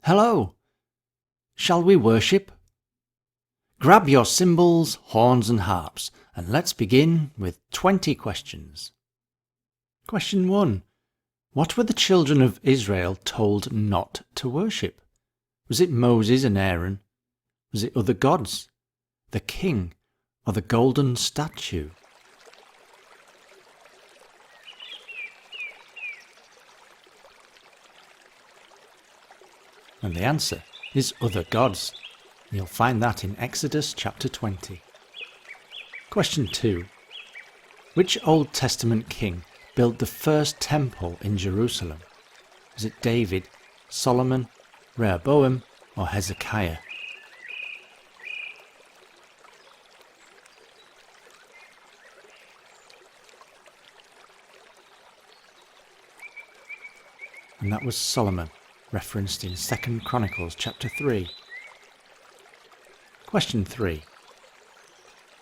Hello! Shall we worship? Grab your cymbals, horns and harps, and let's begin with 20 questions. Question 1. What were the children of Israel told not to worship? Was it Moses and Aaron? Was it other gods, the king, or the golden statue? And the answer is other gods. You'll find that in Exodus chapter 20. Question 2. Which Old Testament king built the first temple in Jerusalem? Was it David, Solomon, Rehoboam, or Hezekiah? And that was Solomon, referenced in 2 Chronicles chapter 3. Question 3.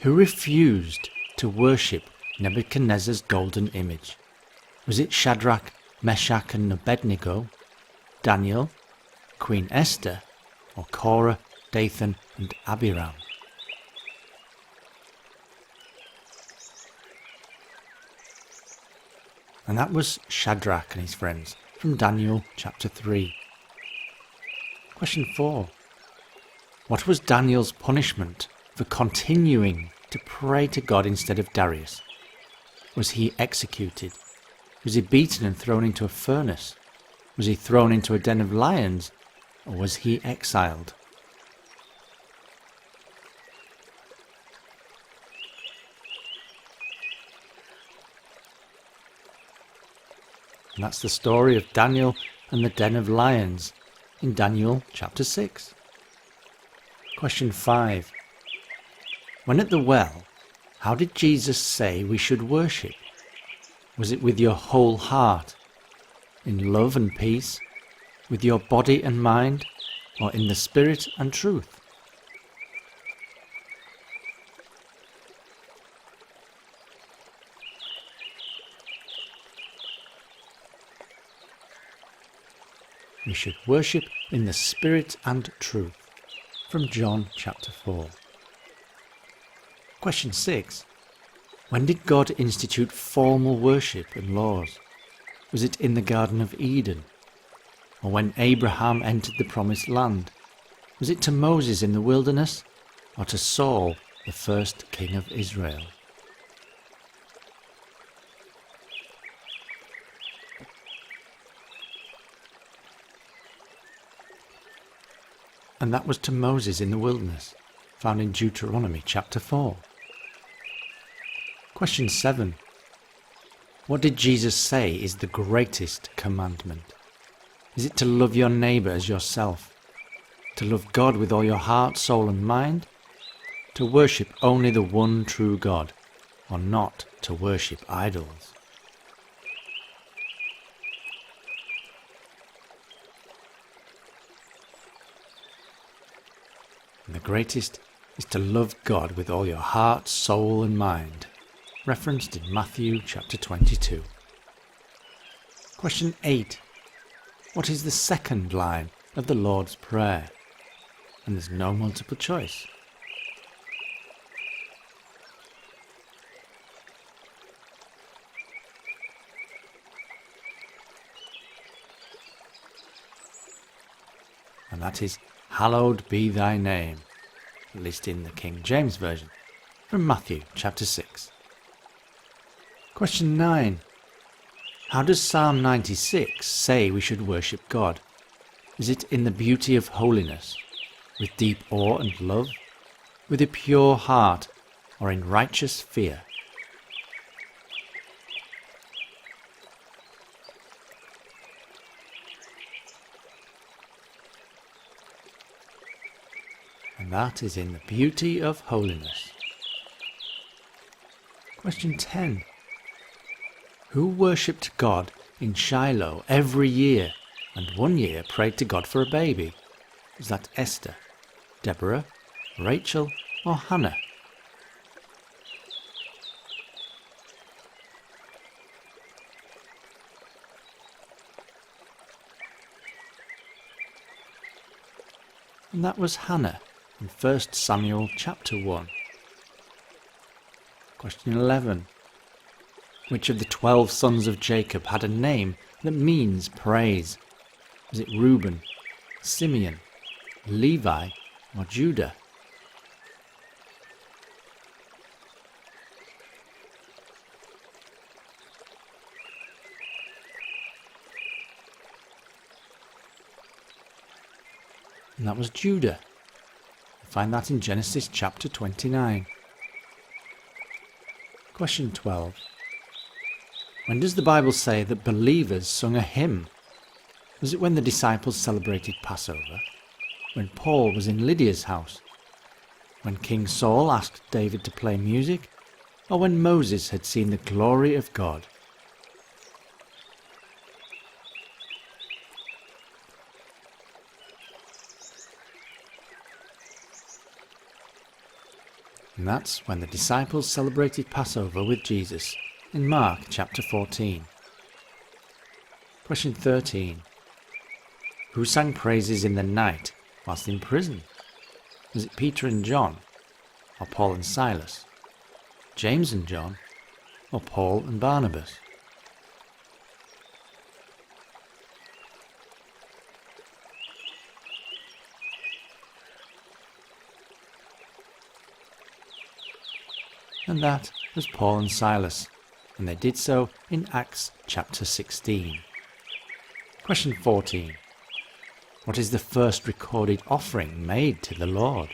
Who refused to worship Nebuchadnezzar's golden image? Was it Shadrach, Meshach and Abednego, Daniel, Queen Esther, or Korah, Dathan and Abiram? And that was Shadrach and his friends from Daniel chapter 3. Question 4. What was Daniel's punishment for continuing to pray to God instead of Darius? Was he executed? Was he beaten and thrown into a furnace? Was he thrown into a den of lions? Or was he exiled? And that's the story of Daniel and the den of lions in Daniel chapter 6. Question 5. When at the well, how did Jesus say we should worship? Was it with your whole heart, in love and peace, with your body and mind, or in the spirit and truth? We should worship in the spirit and truth. From John chapter 4. Question 6. When did God institute formal worship and laws? Was it in the Garden of Eden? Or when Abraham entered the Promised Land? Was it to Moses in the wilderness? Or to Saul, the first king of Israel? And that was to Moses in the wilderness, found in Deuteronomy chapter 4. Question 7. What did Jesus say is the greatest commandment? Is it to love your neighbour as yourself? To love God with all your heart, soul and mind? To worship only the one true God, or not to worship idols? And the greatest is to love God with all your heart, soul and mind, referenced in Matthew chapter 22. Question 8. What is the second line of the Lord's Prayer? And there's no multiple choice. And that is, Hallowed be thy name, at least in the King James Version, from Matthew chapter 6. Question 9. How does Psalm 96 say we should worship God? Is it in the beauty of holiness, with deep awe and love, with a pure heart, or in righteous fear? And that is in the beauty of holiness. Question 10. Who worshipped God in Shiloh every year and one year prayed to God for a baby? Was that Esther, Deborah, Rachel or Hannah? And that was Hannah in 1 Samuel chapter 1. Question 11. Which of the 12 sons of Jacob had a name that means praise? Was it Reuben, Simeon, Levi, or Judah? And that was Judah. You'll find that in Genesis chapter 29. Question 12. When does the Bible say that believers sung a hymn? Was it when the disciples celebrated Passover? When Paul was in Lydia's house? When King Saul asked David to play music? Or when Moses had seen the glory of God? And that's when the disciples celebrated Passover with Jesus in Mark chapter 14. Question 13. Who sang praises in the night whilst in prison? Was it Peter and John, or Paul and Silas, James and John, or Paul and Barnabas? And that was Paul and Silas, and they did so in Acts chapter 16. Question 14. What is the first recorded offering made to the Lord?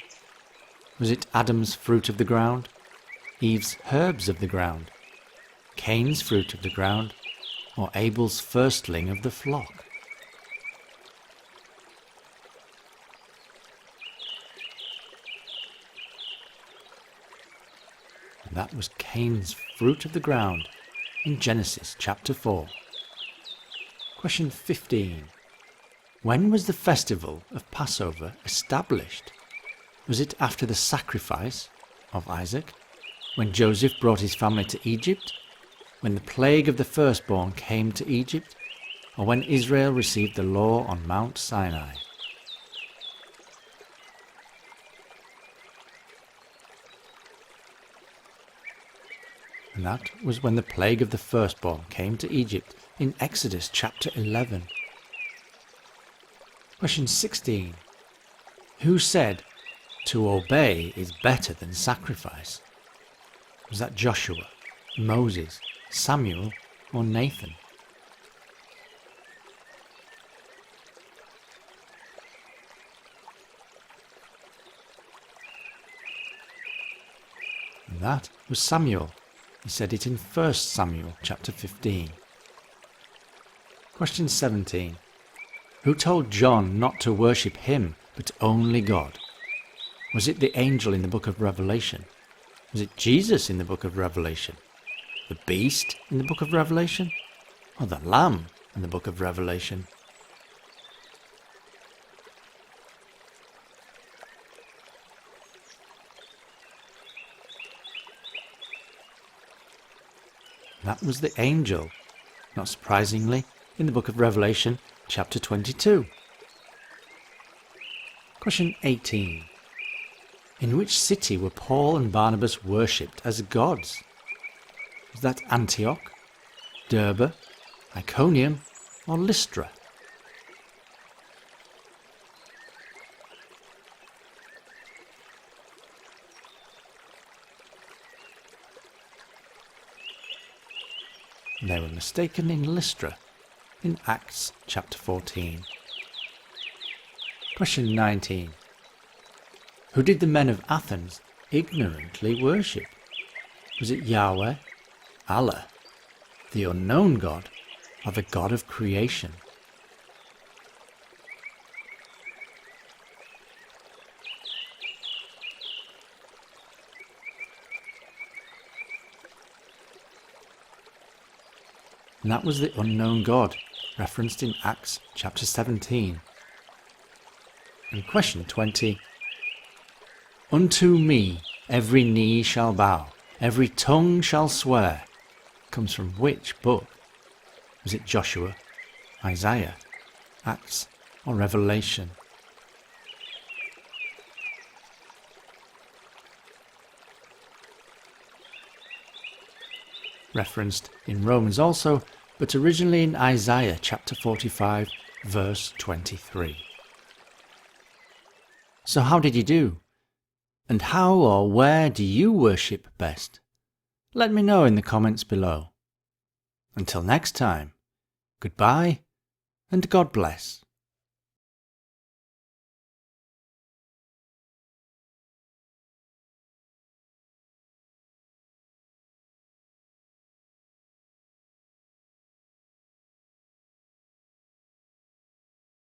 Was it Adam's fruit of the ground, Eve's herbs of the ground, Cain's fruit of the ground, or Abel's firstling of the flock? And that was Cain's fruit of the ground in Genesis chapter 4. Question 15. When was the festival of Passover established? Was it after the sacrifice of Isaac, when Joseph brought his family to Egypt, when the plague of the firstborn came to Egypt, or when Israel received the law on Mount Sinai? And that was when the plague of the firstborn came to Egypt in Exodus chapter 11. Question 16. Who said, "To obey is better than sacrifice"? Was that Joshua, Moses, Samuel, or Nathan? And that was Samuel. He said it in 1 Samuel chapter 15. Question 17. Who told John not to worship him, but only God? Was it the angel in the book of Revelation? Was it Jesus in the book of Revelation? The beast in the book of Revelation? Or the lamb in the book of Revelation? That was the angel, not surprisingly, in the book of Revelation, chapter 22. Question 18. In which city were Paul and Barnabas worshipped as gods? Was that Antioch, Derbe, Iconium, or Lystra? They were mistaken in Lystra, in Acts chapter 14. Question 19. Who did the men of Athens ignorantly worship? Was it Yahweh, Allah, the unknown God, or the God of creation? And that was the unknown God, referenced in Acts chapter 17. And question 20. Unto me every knee shall bow, every tongue shall swear, comes from which book? Was it Joshua, Isaiah, Acts, or Revelation? referenced in Romans also, but originally in Isaiah chapter 45, verse 23. So how did you do? And how or where do you worship best? Let me know in the comments below. Until next time, goodbye and God bless.